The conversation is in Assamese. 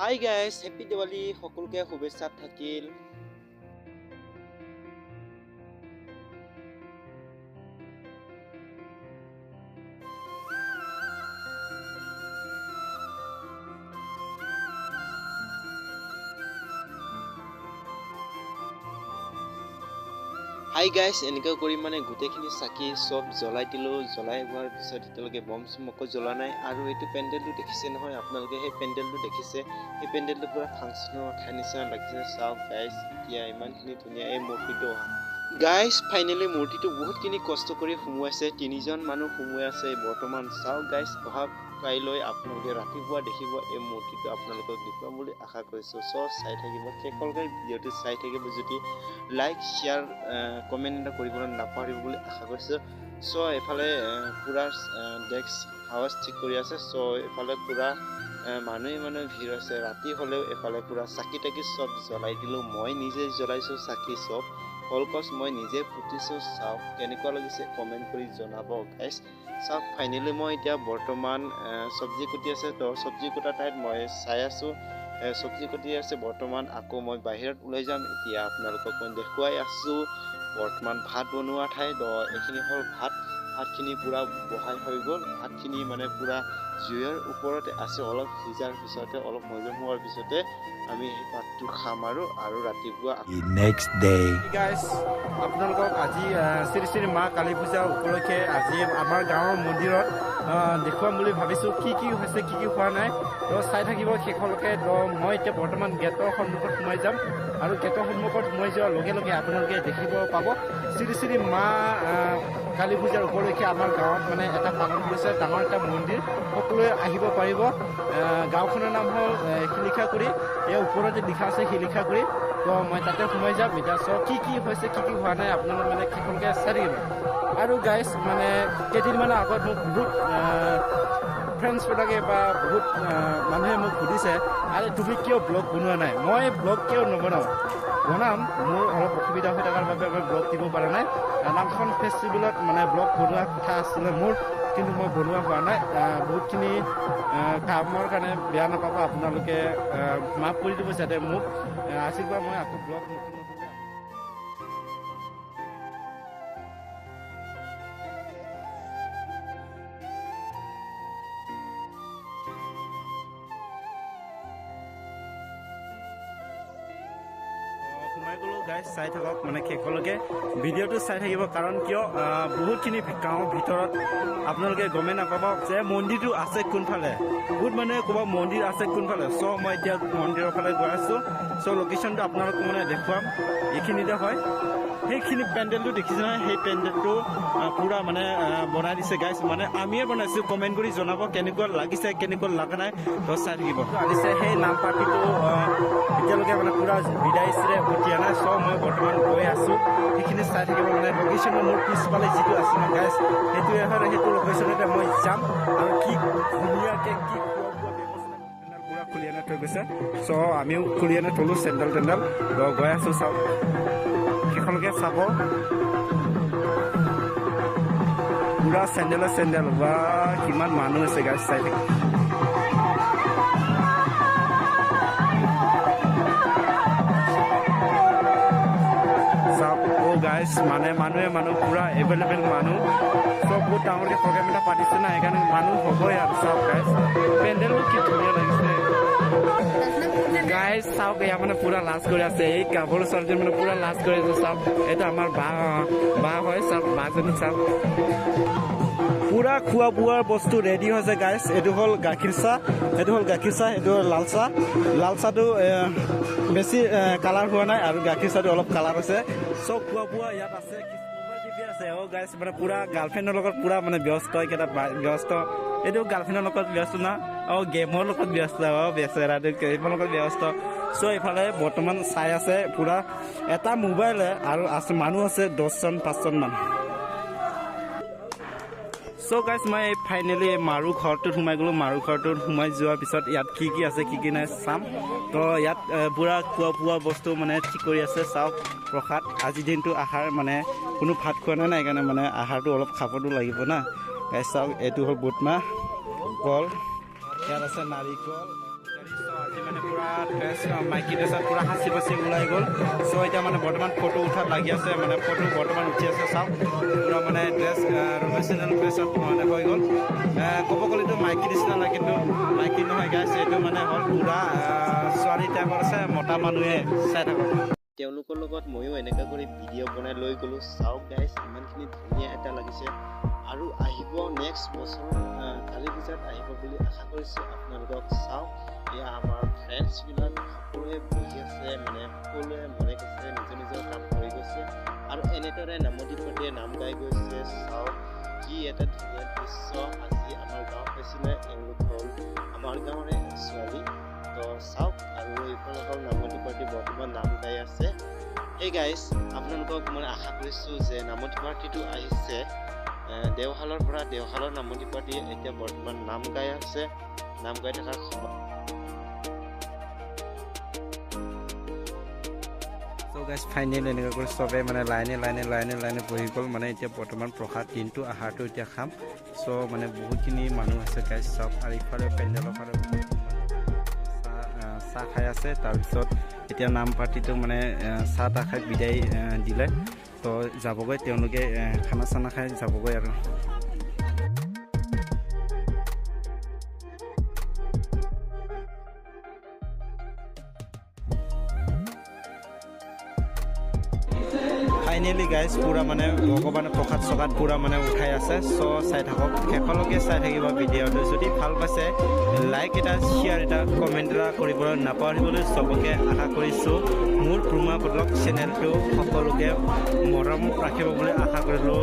Hi guys, happy Diwali. সকলোকে শুভেচ্ছা থাকিল। হাই গাইজ, এনেকৈ কৰি গোটেইখিনি চাকি চব জ্বলাই দিলোঁ। জ্বলাই হোৱাৰ পিছত এতিয়ালৈকে বম চম একো জ্বলা নাই। আৰু এইটো পেণ্ডেলটো দেখিছে নহয় আপোনালোকে, সেই পেণ্ডেলটো দেখিছে, সেই পেণ্ডেলটো পুৰা ফাংচনৰ ঠাই নিচিনা লাগিছে। চাওক গাইজ, এতিয়া ইমানখিনি ধুনীয়া এই মূৰ্তিটো গাইজ। ফাইনেলি মূৰ্তিটো বহুতখিনি কষ্ট কৰি সোমোৱাইছে, 3জন মানুহ সোমোৱাই আছে বৰ্তমান। চাওক গাইজ, অহা কাইলৈ আপোনালোকে ৰাতিপুৱা দেখিব এই মূৰ্তিটো আপোনালোকক দেখুৱাম বুলি আশা কৰিছোঁ। চাই থাকিব, শেষলৈকে ভিডিঅ'টো চাই থাকিব। যদি লাইক শ্বেয়াৰ কমেণ্ট এটা কৰিবলৈ নাপাহৰিব বুলি আশা কৰিছোঁ। এফালে পুৰা ডেস্ক হাউচ ঠিক কৰি আছে। এফালে পুৰা মানুহে ভিৰ আছে। ৰাতি হ'লেও এফালে পুৰা চাকি তাকি চব জ্বলাই দিলোঁ। মই নিজে জ্বলাইছোঁ চাকি চব, কলগছ মই নিজে পুতিছোঁ। চাওক কেনেকুৱা লাগিছে কমেণ্ট কৰি জনাব গাইজ। চাওক ফাইনেলি মই এতিয়া বৰ্তমান চব্জি কুটি আছে, তো চব্জি কুটা ঠাইত মই চাই আছোঁ। চব্জি কুটি আছে বৰ্তমান। আকৌ মই বাহিৰত ওলাই যাম। এতিয়া আপোনালোকক মই দেখুৱাই আছোঁ বৰ্তমান ভাত বনোৱা ঠাই। তো এইখিনি হ'ল ভাতখিনি পুৰা বহাই হৈ গ'ল। ভাতখিনি পুৰা জুইৰ ওপৰতে আছে। অলপ সিজাৰ পিছতে, অলপ হজম হোৱাৰ পিছতে আমি সেই ভাতটো খাম আৰু ৰাতিপুৱা নেক্সট ডে। গাইজ, আপোনালোকক আজি শ্ৰী শ্ৰী মা কালী পূজা উপলক্ষে আজি আমাৰ গাঁৱৰ মন্দিৰত দেখুৱাম বুলি ভাবিছোঁ। কি হৈছে, কি হোৱা নাই, তো চাই থাকিব শেষলৈকে। তো মই এতিয়া বৰ্তমান গেটৰ সন্মুখত সোমাই যাম, আৰু গেটৰ সন্মুখত সোমাই যোৱাৰ লগে লগে আপোনালোকে দেখিব পাব শ্ৰী শ্ৰী মা কালী পূজাৰ উপলক্ষে আমাৰ গাঁৱত এটা পালন কৰিছে, ডাঙৰ এটা মন্দিৰ। সকলোৱে আহিব পাৰিব। গাঁওখনৰ নাম হ'ল শিলিখাগুৰি। ইয়াৰ ওপৰতে লিখা আছে শিলিখাগুৰি। তো মই তাতে সোমাই যাম এতিয়া। কি হৈছে, কি হোৱা নাই, আপোনালোক শেষলৈকে চাই থাকিব। আৰু গাইজ, কেইদিনমানৰ আগত মোক বহুত ফ্ৰেণ্ডছবিলাকে বা বহুত মানুহে মোক সুধিছে, আৰে তুমি কিয় ব্লগ বনোৱা নাই? মই ব্লগ কিয় বনাম, মোৰ অলপ অসুবিধা হৈ থকাৰ বাবে মই ব্লগ দিব পৰা নাই। নামখন ফেষ্টিভেলত ব্লগ বনোৱা কথা আছিলে মোৰ, কিন্তু মই বনোৱা হোৱা নাই। বহুতখিনি কামৰ কাৰণে বেয়া নাপাব আপোনালোকে, মাফ কৰি দিব যাতে মোক। আজিৰ পৰা মই আকৌ ব্লগ নতুন সোমাই গ'লোঁ। গাইজ চাই থাকক, শেষলৈকে ভিডিঅ'টো চাই থাকিব। কাৰণ কিয় বহুতখিনি গাঁৱৰ ভিতৰত আপোনালোকে গমেই নাপাব যে মন্দিৰটো আছে কোনফালে। বহুত মানুহে ক'ব মন্দিৰ আছে কোনফালে। মই এতিয়া মন্দিৰৰ ফালে গৈ আছোঁ। লোকেশ্যনটো আপোনালোকক দেখুৱাম। এইখিনিতে হয়, সেইখিনি পেণ্ডেলটো দেখিছে নহয়, সেই পেণ্ডেলটো পুৰা বনাই দিছে গাইজ। আমিয়ে বনাইছোঁ। কমেণ্ট কৰি জনাব কেনেকুৱা লাগিছে, কেনেকুৱা লগা নাই। তো চাই থাকিব। আনিছে সেই নাম পাৰ্টিটো এতিয়ালৈকে পুৰা বিদায়িছিলে উঠিয়া নাই। মই বৰ্তমান গৈ আছোঁ, সেইখিনি চাই থাকিব। লোকেশ্যনৰ মোৰ পিছফালে যিটো আছে ন গাইজ, সেইটোৱে হয়। সেইটো লোকেশ্যনতে মই যাম, আৰু কি ধুনীয়াকৈ কি পুৰা খুলি আনি থৈ গৈছে। আমিও খুলি আনি থলোঁ চেণ্ডেল টেণ্ডেল। গৈ আছোঁ, চাওক সেইখনকে চাব। পুৰা চেণ্ডেল বা কিমান মানুহ আছে গাইজ, চাই থাকে। গাইজ মানুহ পুৰা এভেইলেবল মানুহ। বহুত ডাঙৰকৈ প্ৰগ্ৰেম এটা পাতিছে না, সেইকাৰণে মানুহ হ'বই। আৰু চাওক গাইজ, পেণ্ডেলো কি ধুনীয়া লাগিছে গাইজ। চাওক এয়া পুৰা লাজ কৰি আছে। এই গাভৰু ছোৱালীজনী পুৰা লাজ কৰি আছে। চাওক এইটো আমাৰ বা হয়। চাওক বাজনী, চাওক পুৰা খোৱা বোৱাৰ বস্তু ৰেডি হৈছে গাইজ। এইটো হ'ল গাখীৰ চাহ, এইটো হ'ল লাল চাহ। লাল চাহটো বেছি কালাৰ হোৱা নাই, আৰু গাখীৰ চাহটো অলপ কালাৰ হৈছে। খোৱা বোৱা ইয়াত আছে, আছে। গাইজ পুৰা গাৰ্লফ্ৰেণ্ডৰ লগত পুৰা ব্যস্ত। ব্যস্ত, এইটো গাৰ্লফ্ৰেণ্ডৰ লগত ব্যস্ত না, গেমৰ লগত ব্যস্ত। বেচেৰাটো গেমৰ লগত ব্যস্ত। এইফালে বৰ্তমান চাই আছে পুৰা এটা মোবাইলে, আৰু আছে মানুহ আছে 10জন-5জন মান। গাইজ, মই ফাইনেলি মাৰু ঘৰটোত সোমাই গ'লোঁ। মাৰু ঘৰটোত সোমাই যোৱাৰ পিছত ইয়াত কি আছে, কি নাই চাম। তো ইয়াত পুৰা খোৱা বোৱা বস্তু ঠিক কৰি আছে। চাওক প্ৰসাদ, আজিৰ দিনটো আহাৰ কোনো ভাত খোৱা নাই, সেইকাৰণে আহাৰটো অলপ খাবতো লাগিব না গাইজ। চাওক এইটো হ'ল বুটমাহ, কল, ইয়াত আছে নাৰিকল। আজি মানে পুৰা ড্ৰেছ মাইকী ড্ৰেছত পুৰা সাঁচি পাচি ওলাই গ'ল। চ' এতিয়া মানে বৰ্তমান ফটো উঠাত লাগি আছে, মানে ফটো বৰ্তমান উঠি আছে। চাওক পুৰা মানে ড্ৰেছ প্ৰফেশ্যনেল ড্ৰেছত মানে হৈ গ'ল। ক'ব গ'লেতো মাইকী নিচিনা লাগে, কিন্তু মাইকী নহয় গাইছ, এইটো মানে হ'ল পুৰা ছোৱালী টাইপৰ আছে। মতা মানুহে চাই থাকক। তেওঁলোকৰ লগত ময়ো এনেকৈ কৰি ভিডিঅ' বনাই লৈ গ'লোঁ। চাওক গাইছ, ইমানখিনি ধুনীয়া এটা লাগিছে আৰু আহিব নেক্সট বছৰ কালী পূজাত আহিব বুলি আশা কৰিছোঁ আপোনালোকক। চাওক এয়া আমাৰ ফ্ৰেণ্ডছবিলাক সকলোৱে বহি আছে, মানে সকলোৱে মনে গৈছে, নিজৰ নিজৰ কাম কৰি গৈছে আৰু এনেদৰে নামতি পাৰ্টিয়ে নাম গাই গৈছে। চাওক কি এটা ধুনীয়া দৃশ্য। আজি আমাৰ গাঁৱত হৈছিলে, এওঁলোক হ'ল আমাৰ গাঁৱৰে ছোৱালী। তো চাওক আৰু এইফালে হ'ল নামতি পাৰ্টি বৰ্তমান নাম গাই আছে। এই গাইজ আপোনালোকক মই আশা কৰিছোঁ যে নামতি পাৰ্টিটো আহিছে দেওশালৰ পৰা। দেওশালৰ নামতি পাৰ্টিয়ে এতিয়া বৰ্তমান নাম গাই আছে, নাম গাই থকাৰ সময়। চ' গাইজ ফাইনেল এনেকৈ কৰি চবে মানে লাইনে বহি গ'ল। মানে এতিয়া বৰ্তমান প্ৰসাদ দিনটো আহাৰটো এতিয়া খাম। চ' মানে বহুতখিনি মানুহ আছে গাইজ। চাওক আৰু ইফালে পেণ্ডেলৰ ফালে চাহ খাই আছে। তাৰপিছত এতিয়া নাম পাৰ্টিটো মানে চাহ তাহ খাই বিদায় দিলে। তো যাবগৈ তেওঁলোকে, খানা চানা খাই যাবগৈ আৰু। ফাইনেলি গাইজ পুৰা মানে ভগৱানে প্ৰসাদ চসাদ পুৰা মানে উঠাই আছে। চ' চাই থাকক, শেষলৈকে চাই থাকিব ভিডিঅ'টো। যদি ভাল পাইছে লাইক এটা, শ্বেয়াৰ এটা, কমেণ্ট এটা কৰিবলৈ নাপাহৰিবলৈ চবকে আশা কৰিছোঁ। মোৰ প্ৰুমা ব্লগ চেনেলটো সকলোকে মৰম ৰাখিব বুলি আশা কৰিলোঁ।